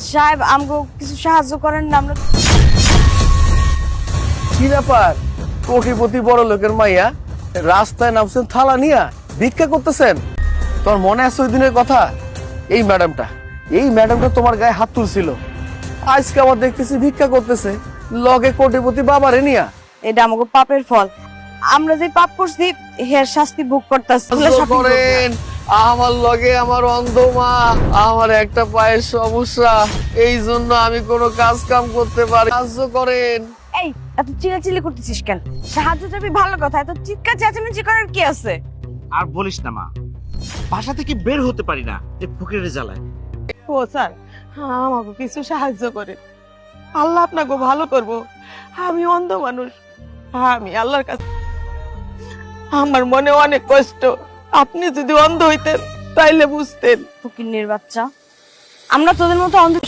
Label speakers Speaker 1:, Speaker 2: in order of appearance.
Speaker 1: সাহেব আমগো কিছু সাহায্য করেন না, আমরা
Speaker 2: কি ব্যাপার? কোটিপতি বড় লোকের মাইয়া রাস্তায় নামছেন থালা নিয়া ভিক্ষা করতেছেন। তোর মনে আছে ওই দিনের কথা? এই ম্যাডামটা তোমার গায়ে হাত তুলছিল, আজকে আবার দেখতেছি ভিক্ষা করতেছে লগে কোটিপতি বাবারে নিয়া।
Speaker 1: এটা আমাগো পাপের ফল। আমরা যে পাপ করছি এর শাস্তি ভোগ করতেছি।
Speaker 2: করেন আমার লগে আমার অন্ধ মা, আমার একটা পায়ের সমস্যা, এই জন্য আমি কোনো কাজ কাম করতে পারি, সাহায্য করেন।
Speaker 1: এই এত চিল্লাচিল্লি করতেছিস কেন? সাহায্য চাবি ভালো কথা, এত চিৎকার চেঁচামেচি করার কি আছে?
Speaker 3: আর বলিস না মা, বাসা থেকে বের হতে পারি না এই ফকিরের জ্বালায়।
Speaker 4: ও স্যার, আমাকে কিছু সাহায্য করে, আল্লাহ আপনাকে ভালো করব। আমি অন্ধ মানুষ, আমি আল্লাহর কাছে, আমার মনে অনেক কষ্ট। আপনি যদি অন্ধ হইতেন তাইলে বুঝতেন।
Speaker 1: ফকিন্নির বাচ্চা, আমরা তোদের মতো অন্ধ